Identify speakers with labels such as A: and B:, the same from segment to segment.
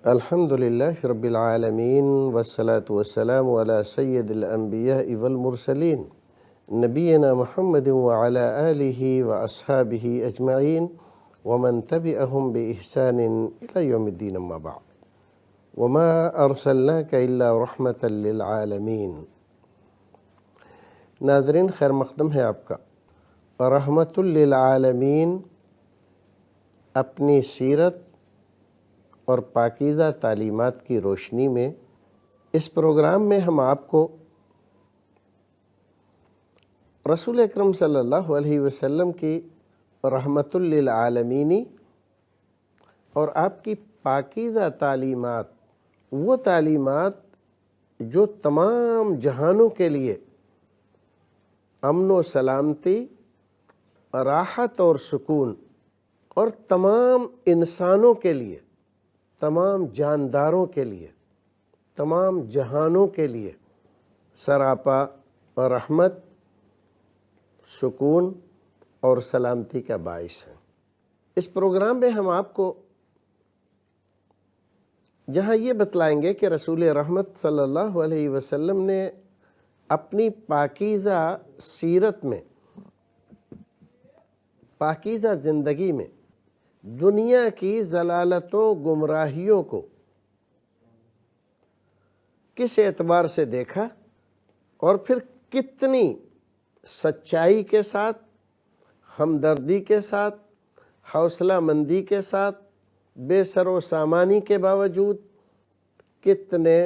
A: الحمد للہ رب العالمین والصلاة والسلام علی سید الانبیاء والمرسلین نبینا محمد وعلی آلہ واصحابہ اجمعین ومن تبعہم بإحسان الی یوم الدین اما بعد وما ارسلناک الا رحمتا للعالمین۔ ناظرین، خیر مقدم ہے آپ کا۔ رحمت للعالمین اپنی سیرت اور پاکیزہ تعلیمات کی روشنی میں اس پروگرام میں ہم آپ کو رسول اکرم صلی اللہ علیہ وسلم کی رحمت للعالمینی اور آپ کی پاکیزہ تعلیمات، وہ تعلیمات جو تمام جہانوں کے لیے امن و سلامتی، راحت اور سکون، اور تمام انسانوں کے لیے، تمام جانداروں کے لیے، تمام جہانوں کے لیے سراپا رحمت، سکون اور سلامتی کا باعث ہے۔ اس پروگرام میں ہم آپ کو جہاں یہ بتلائیں گے کہ رسول رحمت صلی اللہ علیہ وسلم نے اپنی پاکیزہ سیرت میں، پاکیزہ زندگی میں دنیا کی ضلالت و گمراہیوں کو کس اعتبار سے دیکھا، اور پھر کتنی سچائی کے ساتھ، ہمدردی کے ساتھ، حوصلہ مندی کے ساتھ، بے سر و سامانی کے باوجود کتنے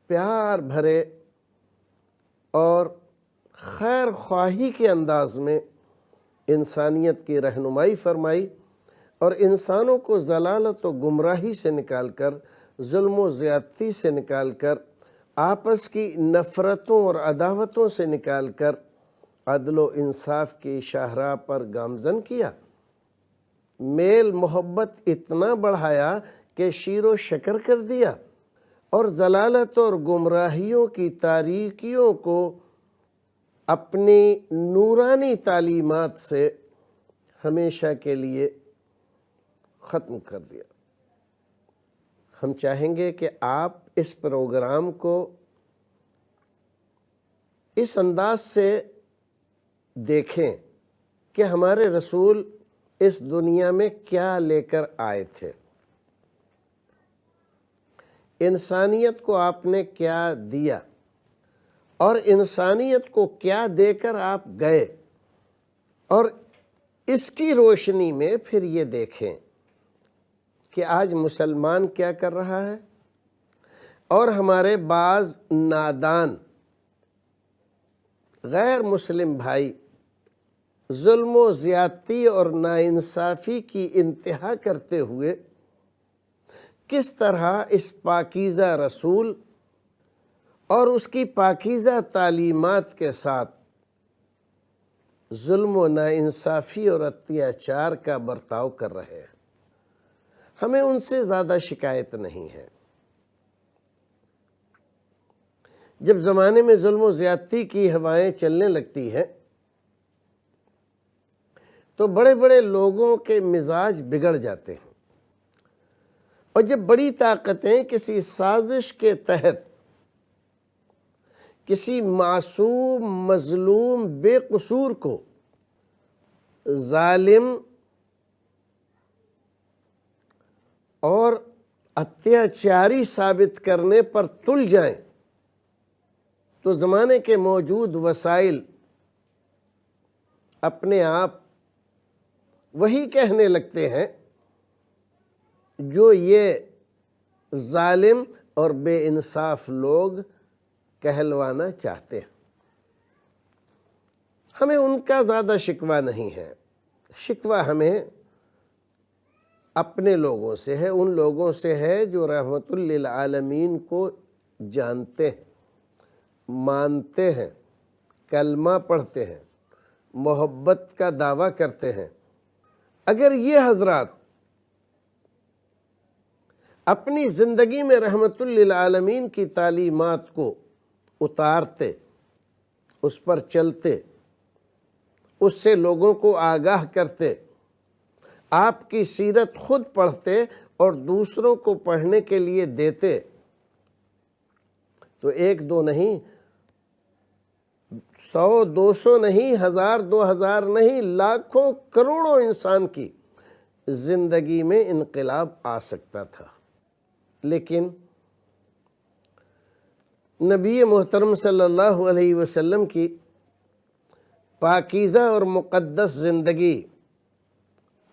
A: پیار بھرے اور خیر خواہی کے انداز میں انسانیت کی رہنمائی فرمائی اور انسانوں کو ضلالت و گمراہی سے نکال کر، ظلم و زیادتی سے نکال کر، آپس کی نفرتوں اور عداوتوں سے نکال کر عدل و انصاف کی شاہراہ پر گامزن کیا، میل محبت اتنا بڑھایا کہ شیر و شکر کر دیا، اور ضلالت اور گمراہیوں کی تاریکیوں کو اپنی نورانی تعلیمات سے ہمیشہ کے لیے ختم کر دیا۔ ہم چاہیں گے کہ آپ اس پروگرام کو اس انداز سے دیکھیں کہ ہمارے رسول اس دنیا میں کیا لے کر آئے تھے، انسانیت کو آپ نے کیا دیا، اور انسانیت کو کیا دے کر آپ گئے، اور اس کی روشنی میں پھر یہ دیکھیں کہ آج مسلمان کیا کر رہا ہے، اور ہمارے بعض نادان غیر مسلم بھائی ظلم و زیادتی اور ناانصافی کی انتہا کرتے ہوئے کس طرح اس پاکیزہ رسول اور اس کی پاکیزہ تعلیمات کے ساتھ ظلم و ناانصافی اور اتیاچار کا برتاؤ کر رہے ہیں۔ ہمیں ان سے زیادہ شکایت نہیں ہے۔ جب زمانے میں ظلم و زیادتی کی ہوائیں چلنے لگتی ہیں تو بڑے بڑے لوگوں کے مزاج بگڑ جاتے ہیں، اور جب بڑی طاقتیں کسی سازش کے تحت کسی معصوم، مظلوم، بے قصور کو ظالم اور اتیاچاری ثابت کرنے پر تل جائیں تو زمانے کے موجود وسائل اپنے آپ وہی کہنے لگتے ہیں جو یہ ظالم اور بے انصاف لوگ کہلوانا چاہتے ہیں۔ ہمیں ان کا زیادہ شکوہ نہیں ہے، شکوہ ہمیں اپنے لوگوں سے ہے، ان لوگوں سے ہے جو رحمت للعالمین کو جانتے ہیں، مانتے ہیں، کلمہ پڑھتے ہیں، محبت کا دعویٰ کرتے ہیں۔ اگر یہ حضرات اپنی زندگی میں رحمت للعالمین کی تعلیمات کو اتارتے، اس پر چلتے، اس سے لوگوں کو آگاہ کرتے، آپ کی سیرت خود پڑھتے اور دوسروں کو پڑھنے کے لیے دیتے تو 1-2 نہیں، 100-200 نہیں، 1000-2000 نہیں، لاکھوں کروڑوں انسان کی زندگی میں انقلاب آ سکتا تھا۔ لیکن نبی محترم صلی اللہ علیہ وسلم کی پاکیزہ اور مقدس زندگی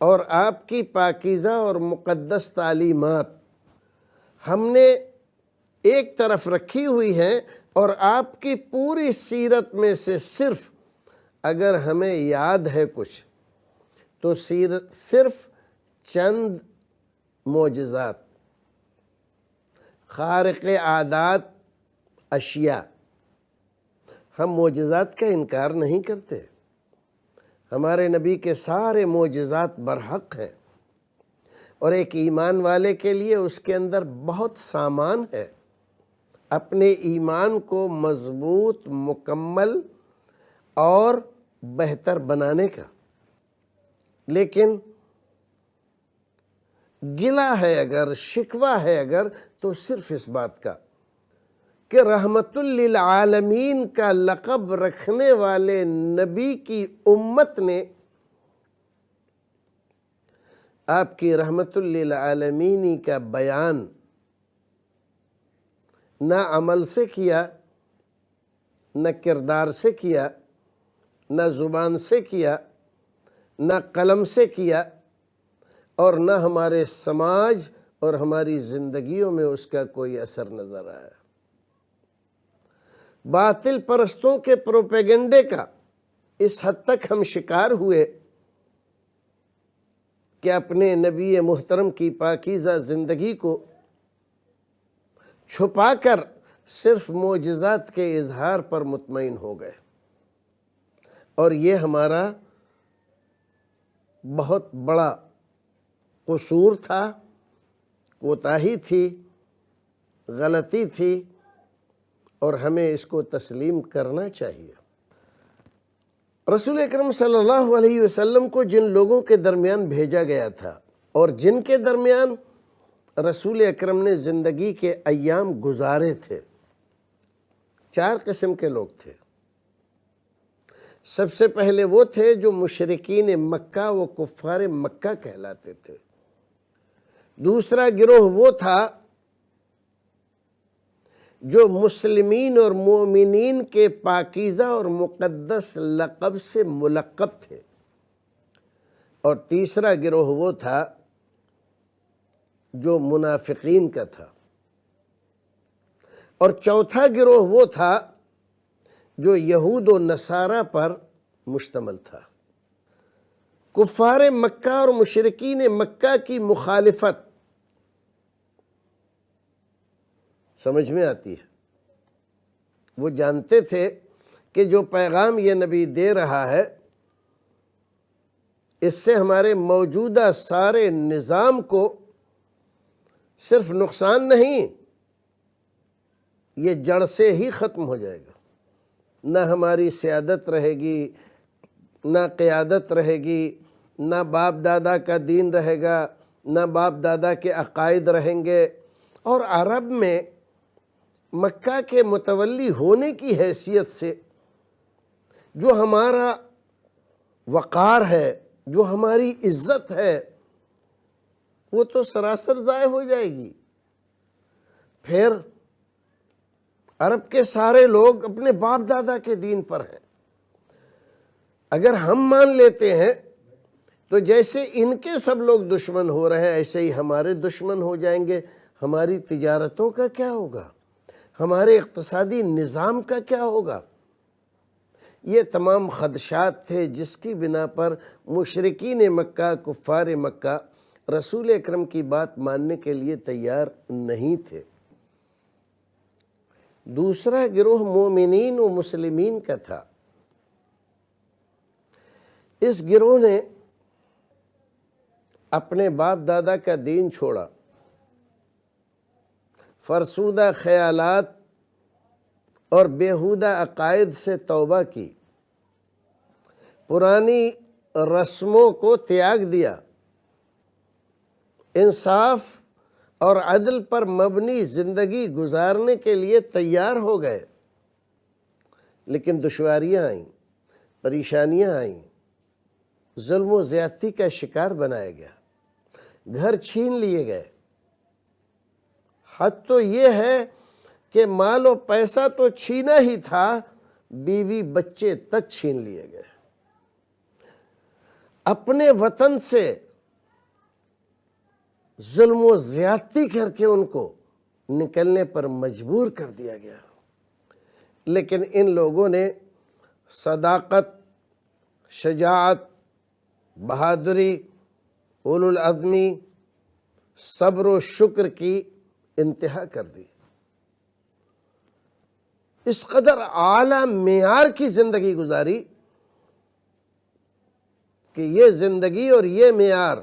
A: اور آپ کی پاکیزہ اور مقدس تعلیمات ہم نے ایک طرف رکھی ہوئی ہیں، اور آپ کی پوری سیرت میں سے صرف اگر ہمیں یاد ہے کچھ تو صرف چند معجزات، خارق عادات اشیاء۔ ہم معجزات کا انکار نہیں کرتے، ہمارے نبی کے سارے معجزات برحق ہیں، اور ایک ایمان والے کے لیے اس کے اندر بہت سامان ہے اپنے ایمان کو مضبوط، مکمل اور بہتر بنانے کا۔ لیکن گلہ ہے اگر، شکوہ ہے اگر، تو صرف اس بات کا کہ رحمت للعالمین کا لقب رکھنے والے نبی کی امت نے آپ کی رحمت للعالمین کا بیان نہ عمل سے کیا، نہ کردار سے کیا، نہ زبان سے کیا، نہ قلم سے کیا، اور نہ ہمارے سماج اور ہماری زندگیوں میں اس کا کوئی اثر نظر آیا۔ باطل پرستوں کے پروپیگنڈے کا اس حد تک ہم شکار ہوئے کہ اپنے نبی محترم کی پاکیزہ زندگی کو چھپا کر صرف معجزات کے اظہار پر مطمئن ہو گئے، اور یہ ہمارا بہت بڑا قصور تھا، کوتاہی تھی، غلطی تھی، اور ہمیں اس کو تسلیم کرنا چاہیے۔ رسول اکرم صلی اللہ علیہ وسلم کو جن لوگوں کے درمیان بھیجا گیا تھا اور جن کے درمیان رسول اکرم نے زندگی کے ایام گزارے تھے، 4 قسم کے لوگ تھے۔ سب سے پہلے وہ تھے جو مشرکین مکہ و کفار مکہ کہلاتے تھے۔ دوسرا گروہ وہ تھا جو مسلمین اور مومنین کے پاکیزہ اور مقدس لقب سے ملقب تھے، اور تیسرا گروہ وہ تھا جو منافقین کا تھا، اور چوتھا گروہ وہ تھا جو یہود و نصارہ پر مشتمل تھا۔ کفار مکہ اور مشرکین مکہ کی مخالفت سمجھ میں آتی ہے۔ وہ جانتے تھے کہ جو پیغام یہ نبی دے رہا ہے اس سے ہمارے موجودہ سارے نظام کو صرف نقصان نہیں، یہ جڑ سے ہی ختم ہو جائے گا۔ نہ ہماری سیادت رہے گی، نہ قیادت رہے گی، نہ باپ دادا کا دین رہے گا، نہ باپ دادا کے عقائد رہیں گے۔ اور عرب میں مکہ کے متولی ہونے کی حیثیت سے جو ہمارا وقار ہے، جو ہماری عزت ہے، وہ تو سراسر ضائع ہو جائے گی۔ پھر عرب کے سارے لوگ اپنے باپ دادا کے دین پر ہیں۔ اگر ہم مان لیتے ہیں تو جیسے ان کے سب لوگ دشمن ہو رہے ہیں ایسے ہی ہمارے دشمن ہو جائیں گے۔ ہماری تجارتوں کا کیا ہوگا؟ ہمارے اقتصادی نظام کا کیا ہوگا؟ یہ تمام خدشات تھے جس کی بنا پر مشرکین مکہ، کفار مکہ رسول اکرم کی بات ماننے کے لیے تیار نہیں تھے۔ دوسرا گروہ مومنین و مسلمین کا تھا۔ اس گروہ نے اپنے باپ دادا کا دین چھوڑا، فرسودہ خیالات اور بیہودہ عقائد سے توبہ کی، پرانی رسموں کو تیاگ دیا، انصاف اور عدل پر مبنی زندگی گزارنے کے لیے تیار ہو گئے، لیکن دشواریاں آئیں، پریشانیاں آئیں، ظلم و زیادتی کا شکار بنایا گیا، گھر چھین لیے گئے۔ حد تو یہ ہے کہ مال و پیسہ تو چھینا ہی تھا، بیوی بچے تک چھین لیے گئے۔ اپنے وطن سے ظلم و زیادتی کر کے ان کو نکلنے پر مجبور کر دیا گیا۔ لیکن ان لوگوں نے صداقت، شجاعت، بہادری، اولو العزمی، صبر و شکر کی انتہا کر دی۔ اس قدر اعلیٰ معیار کی زندگی گزاری کہ یہ زندگی اور یہ معیار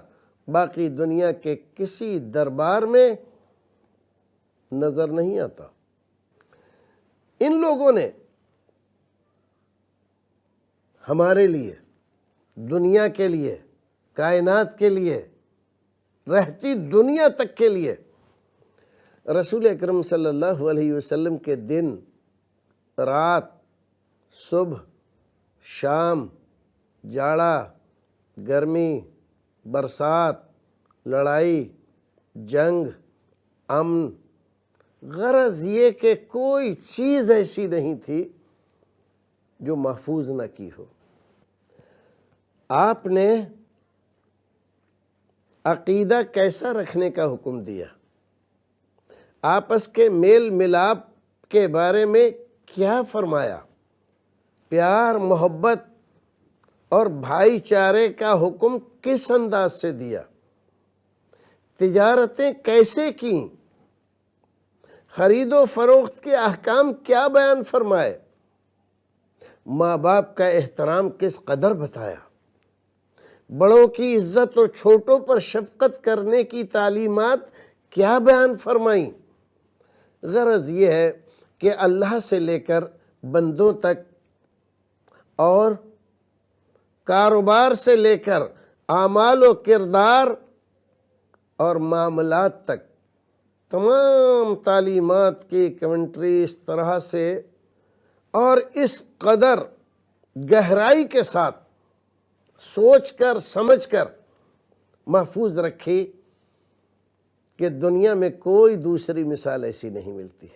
A: باقی دنیا کے کسی دربار میں نظر نہیں آتا۔ ان لوگوں نے ہمارے لیے، دنیا کے لیے، کائنات کے لیے، رہتی دنیا تک کے لیے رسول اکرم صلی اللہ علیہ وسلم کے دن، رات، صبح، شام، جاڑا، گرمی، برسات، لڑائی، جنگ، امن، غرض یہ کہ کوئی چیز ایسی نہیں تھی جو محفوظ نہ کی ہو۔ آپ نے عقیدہ کیسا رکھنے کا حکم دیا، آپس کے میل ملاپ کے بارے میں کیا فرمایا، پیار، محبت اور بھائی چارے کا حکم کس انداز سے دیا، تجارتیں کیسے کیں، خرید و فروخت کے احکام کیا بیان فرمائے، ماں باپ کا احترام کس قدر بتایا، بڑوں کی عزت اور چھوٹوں پر شفقت کرنے کی تعلیمات کیا بیان فرمائیں۔ غرض یہ ہے کہ اللہ سے لے کر بندوں تک اور کاروبار سے لے کر اعمال و کردار اور معاملات تک تمام تعلیمات کی کمنٹری اس طرح سے اور اس قدر گہرائی کے ساتھ سوچ کر سمجھ کر محفوظ رکھی کہ دنیا میں کوئی دوسری مثال ایسی نہیں ملتی۔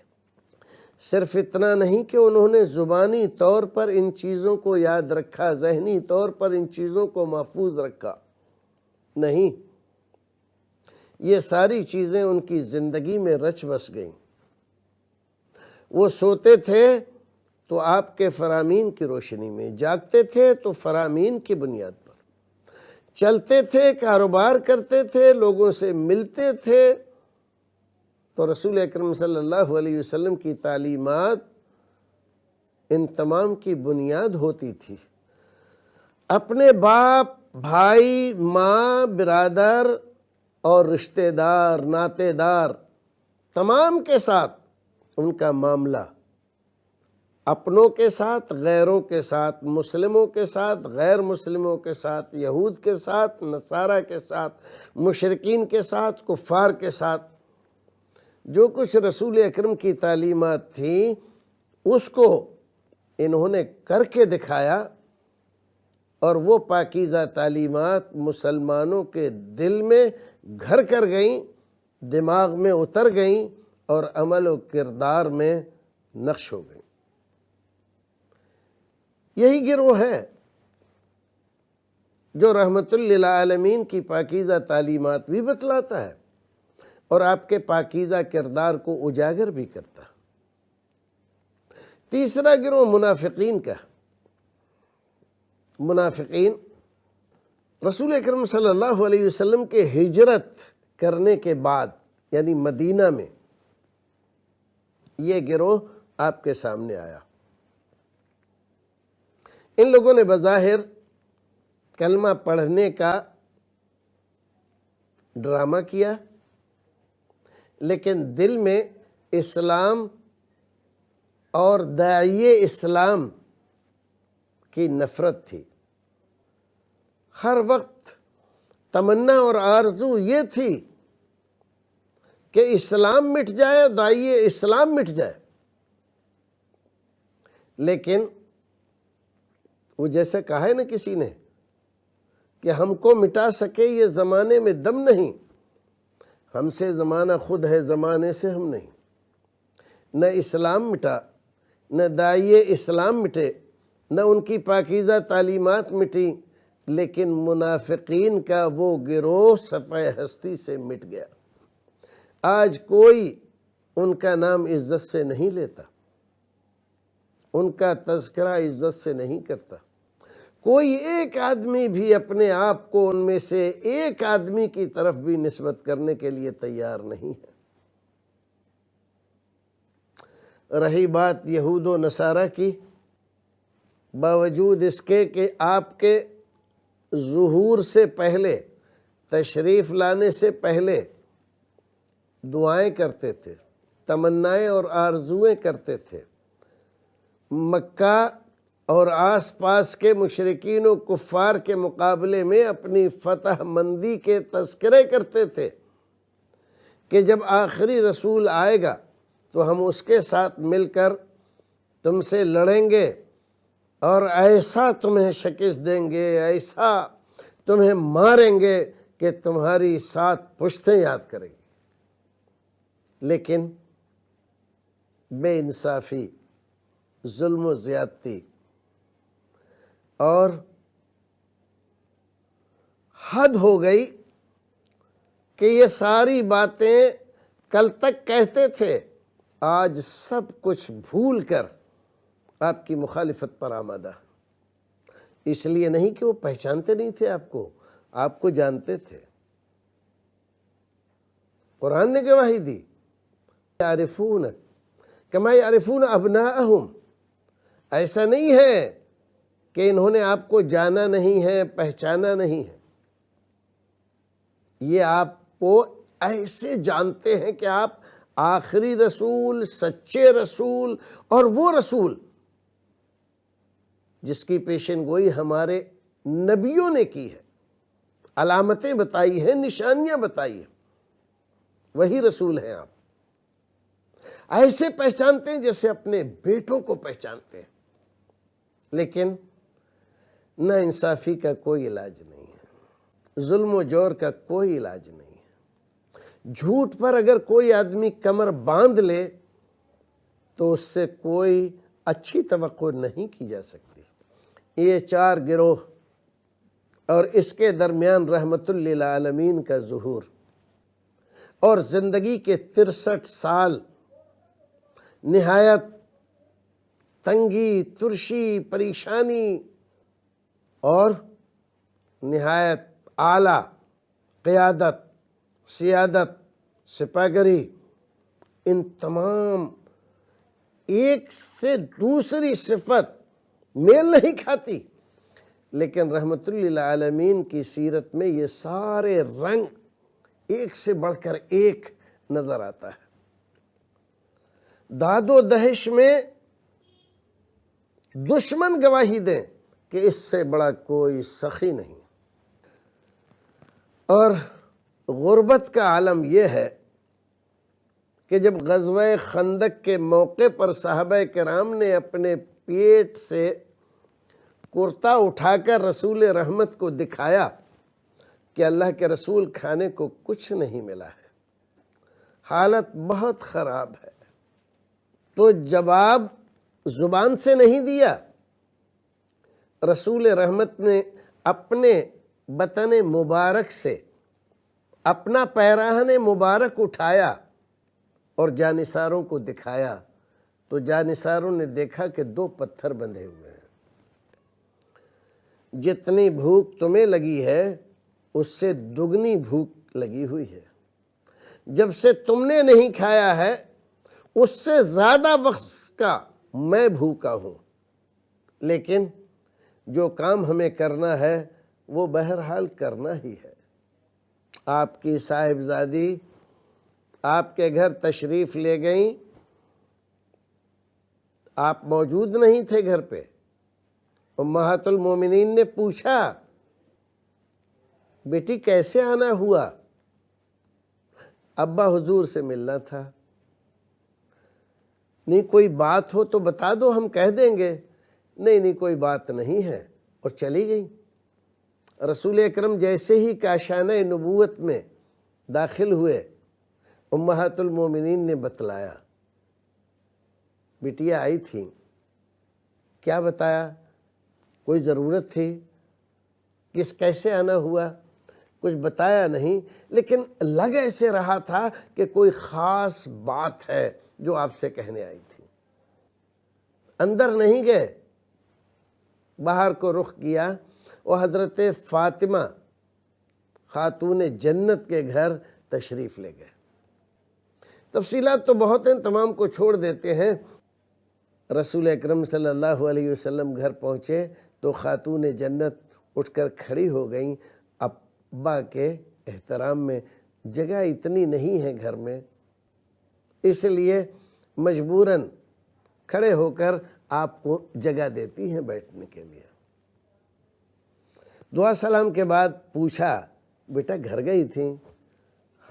A: صرف اتنا نہیں کہ انہوں نے زبانی طور پر ان چیزوں کو یاد رکھا، ذہنی طور پر ان چیزوں کو محفوظ رکھا، نہیں، یہ ساری چیزیں ان کی زندگی میں رچ بس گئیں۔ وہ سوتے تھے تو آپ کے فرامین کی روشنی میں، جاگتے تھے تو فرامین کی بنیاد پر، چلتے تھے، کاروبار کرتے تھے، لوگوں سے ملتے تھے، تو رسول اکرم صلی اللہ علیہ وسلم کی تعلیمات ان تمام کی بنیاد ہوتی تھی۔ اپنے باپ، بھائی، ماں، برادر اور رشتہ دار، ناتے دار تمام کے ساتھ ان کا معاملہ، اپنوں کے ساتھ، غیروں کے ساتھ، مسلموں کے ساتھ، غیر مسلموں کے ساتھ، یہود کے ساتھ، نصارہ کے ساتھ، مشرکین کے ساتھ، کفار کے ساتھ، جو کچھ رسول اکرم کی تعلیمات تھیں اس کو انہوں نے کر کے دکھایا، اور وہ پاکیزہ تعلیمات مسلمانوں کے دل میں گھر کر گئیں، دماغ میں اتر گئیں اور عمل و کردار میں نقش ہو گئیں۔ یہی گروہ ہے جو رحمت للعالمین کی پاکیزہ تعلیمات بھی بتلاتا ہے اور آپ کے پاکیزہ کردار کو اجاگر بھی کرتا ہے۔ تیسرا گروہ منافقین کا۔ منافقین رسول اکرم صلی اللہ علیہ وسلم کے ہجرت کرنے کے بعد، یعنی مدینہ میں، یہ گروہ آپ کے سامنے آیا۔ ان لوگوں نے بظاہر کلمہ پڑھنے کا ڈرامہ کیا، لیکن دل میں اسلام اور داعی اسلام کی نفرت تھی۔ ہر وقت تمنا اور آرزو یہ تھی کہ اسلام مٹ جائے، داعیے اسلام مٹ جائے، لیکن وہ جیسے کہا ہے نا کسی نے کہ ہم کو مٹا سکے یہ زمانے میں دم نہیں، ہم سے زمانہ خود ہے، زمانے سے ہم نہیں۔ نہ اسلام مٹا، نہ داعیے اسلام مٹے، نہ ان کی پاکیزہ تعلیمات مٹی، لیکن منافقین کا وہ گروہ صفحہ ہستی سے مٹ گیا۔ آج کوئی ان کا نام عزت سے نہیں لیتا، ان کا تذکرہ عزت سے نہیں کرتا، کوئی ایک آدمی بھی اپنے آپ کو ان میں سے ایک آدمی کی طرف بھی نسبت کرنے کے لیے تیار نہیں ہے۔ رہی بات یہود و نصارہ کی، باوجود اس کے کہ آپ کے ظہور سے پہلے، تشریف لانے سے پہلے دعائیں کرتے تھے، تمنائیں اور آرزویں کرتے تھے، مکہ اور آس پاس کے مشرکین و کفار کے مقابلے میں اپنی فتح مندی کے تذکرے کرتے تھے کہ جب آخری رسول آئے گا تو ہم اس کے ساتھ مل کر تم سے لڑیں گے اور ایسا تمہیں شکست دیں گے، ایسا تمہیں ماریں گے کہ تمہاری 7 پشتیں یاد کریں گے۔ لیکن بے انصافی، ظلم و زیادتی اور حد ہو گئی کہ یہ ساری باتیں کل تک کہتے تھے، آج سب کچھ بھول کر آپ کی مخالفت پر آمادہ۔ اس لیے نہیں کہ وہ پہچانتے نہیں تھے آپ کو جانتے تھے۔ قرآن نے گواہی دی، یعرفون کما یعرفون ابناءہم، ایسا نہیں ہے کہ انہوں نے آپ کو جانا نہیں ہے، پہچانا نہیں ہے، یہ آپ کو ایسے جانتے ہیں کہ آپ آخری رسول، سچے رسول، اور وہ رسول جس کی پیشن گوئی ہمارے نبیوں نے کی ہے، علامتیں بتائی ہیں، نشانیاں بتائی ہیں، وہی رسول ہیں آپ۔ ایسے پہچانتے ہیں جیسے اپنے بیٹوں کو پہچانتے ہیں، لیکن نا انصافی کا کوئی علاج نہیں ہے، ظلم و جور کا کوئی علاج نہیں ہے۔ جھوٹ پر اگر کوئی آدمی کمر باندھ لے تو اس سے کوئی اچھی توقع نہیں کی جا سکتی۔ یہ 4 گروہ اور اس کے درمیان رحمت للعالمین کا ظہور اور زندگی کے 63 سال نہایت تنگی، ترشی، پریشانی اور نہایت اعلیٰ قیادت، سیادت، سپاہگری، ان تمام ایک سے دوسری صفت میل نہیں کھاتی، لیکن رحمت للعالمین کی سیرت میں یہ سارے رنگ ایک سے بڑھ کر ایک نظر آتا ہے۔ داد و دہش میں دشمن گواہی دیں کہ اس سے بڑا کوئی سخی نہیں، اور غربت کا عالم یہ ہے کہ جب غزوہ خندق کے موقع پر صحابہ کرام نے اپنے پیٹ سے کرتا اٹھا کر رسول رحمت کو دکھایا کہ اللہ کے رسول کھانے کو کچھ نہیں ملا ہے، حالت بہت خراب ہے، تو جواب زبان سے نہیں دیا، رسول رحمت نے اپنے بطن مبارک سے اپنا پیراہن مبارک اٹھایا اور جانثاروں کو دکھایا، تو جانثاروں نے دیکھا کہ 2 پتھر بندھے ہوئے ہیں۔ جتنی بھوک تمہیں لگی ہے اس سے دگنی بھوک لگی ہوئی ہے، جب سے تم نے نہیں کھایا ہے اس سے زیادہ وقت کا میں بھوکا ہوں، لیکن جو کام ہمیں کرنا ہے وہ بہرحال کرنا ہی ہے۔ آپ کی صاحبزادی آپ کے گھر تشریف لے گئیں، آپ موجود نہیں تھے گھر پہ، امہات المومنین نے پوچھا بیٹی کیسے آنا ہوا؟ ابا حضور سے ملنا تھا، نہیں کوئی بات ہو تو بتا دو ہم کہہ دیں گے، نہیں کوئی بات نہیں ہے، اور چلی گئی۔ رسول اکرم جیسے ہی کاشانہ نبوت میں داخل ہوئے، امہات المومنین نے بتلایا، بٹیا آئی تھی، کیا بتایا؟ کوئی ضرورت تھی؟ کیسے آنا ہوا؟ کچھ بتایا نہیں، لیکن لگ ایسے رہا تھا کہ کوئی خاص بات ہے جو آپ سے کہنے آئی تھی۔ اندر نہیں گئے، باہر کو رخ کیا، وہ حضرت فاطمہ خاتون جنت کے گھر تشریف لے گئے۔ تفصیلات تو بہت ہیں، تمام کو چھوڑ دیتے ہیں۔ رسول اکرم صلی اللہ علیہ وسلم گھر پہنچے تو خاتون جنت اٹھ کر کھڑی ہو گئیں۔ ابا کے احترام میں جگہ اتنی نہیں ہے گھر میں، اس لیے مجبوراً کھڑے ہو کر آپ کو جگہ دیتی ہیں بیٹھنے کے لیے۔ دعا سلام کے بعد پوچھا، بیٹا گھر گئی تھی؟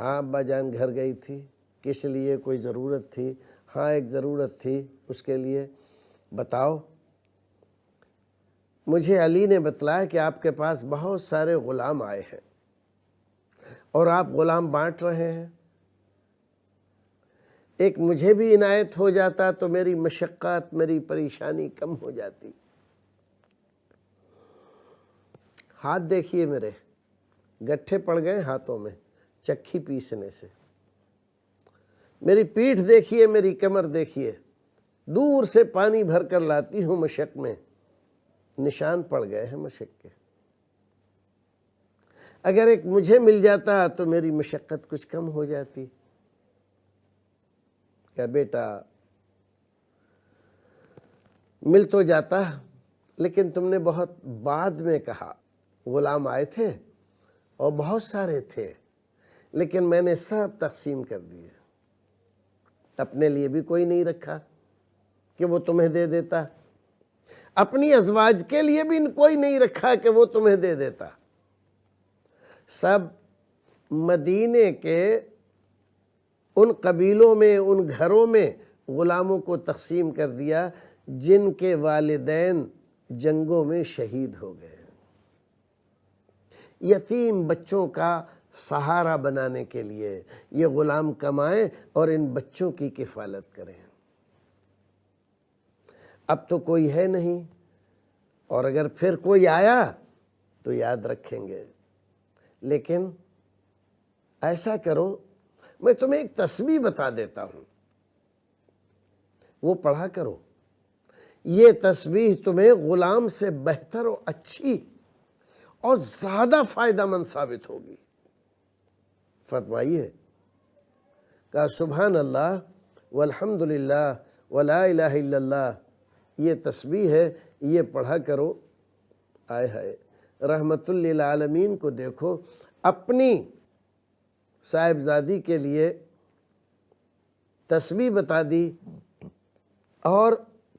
A: ہاں ابا جان گھر گئی تھی۔ کس لیے؟ کوئی ضرورت تھی؟ ہاں ایک ضرورت تھی، اس کے لیے بتاؤ۔ مجھے علی نے بتلایا کہ آپ کے پاس بہت سارے غلام آئے ہیں اور آپ غلام بانٹ رہے ہیں، ایک مجھے بھی عنایت ہو جاتا تو میری مشقت، میری پریشانی کم ہو جاتی۔ ہاتھ دیکھیے میرے، گٹھے پڑ گئے ہاتھوں میں چکھی پیسنے سے۔ میری پیٹھ دیکھیے، میری کمر دیکھیے، دور سے پانی بھر کر لاتی ہوں مشق میں، نشان پڑ گئے ہیں مشق کے۔ اگر ایک مجھے مل جاتا تو میری مشقت کچھ کم ہو جاتی۔ کہ بیٹا مل تو جاتا، لیکن تم نے بہت بعد میں کہا۔ غلام آئے تھے اور بہت سارے تھے، لیکن میں نے سب تقسیم کر دیے، اپنے لیے بھی کوئی نہیں رکھا کہ وہ تمہیں دے دیتا، اپنی ازواج کے لیے بھی کوئی نہیں رکھا کہ وہ تمہیں دے دیتا۔ سب مدینے کے ان قبیلوں میں، ان گھروں میں غلاموں کو تقسیم کر دیا جن کے والدین جنگوں میں شہید ہو گئے۔ یتیم بچوں کا سہارا بنانے کے لیے یہ غلام کمائیں اور ان بچوں کی کفالت کریں۔ اب تو کوئی ہے نہیں، اور اگر پھر کوئی آیا تو یاد رکھیں گے، لیکن ایسا کرو، میں تمہیں ایک تسبیح بتا دیتا ہوں، وہ پڑھا کرو۔ یہ تسبیح تمہیں غلام سے بہتر و اچھی اور زیادہ فائدہ مند ثابت ہوگی۔ فرمائیے، کہا سبحان اللہ والحمد للہ ولا الہ الا اللہ، یہ تسبیح ہے، یہ پڑھا کرو۔ آئے ہائے، رحمت للعالمین کو دیکھو، اپنی صاحبزادی کے لیے تسبیح بتا دی اور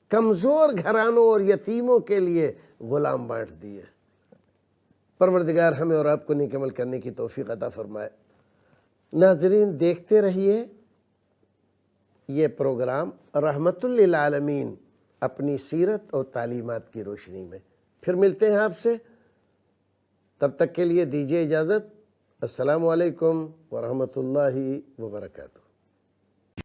A: کمزور گھرانوں اور یتیموں کے لیے غلام بانٹ دیے۔ پروردگار ہمیں اور آپ کو نیک عمل کرنے کی توفیق عطا فرمائے۔ ناظرین دیکھتے رہیے یہ پروگرام رحمت للعالمین اپنی سیرت اور تعلیمات کی روشنی میں۔ پھر ملتے ہیں آپ سے، تب تک کے لیے دیجیے اجازت۔ السلام علیکم ورحمۃ اللہ وبرکاتہ۔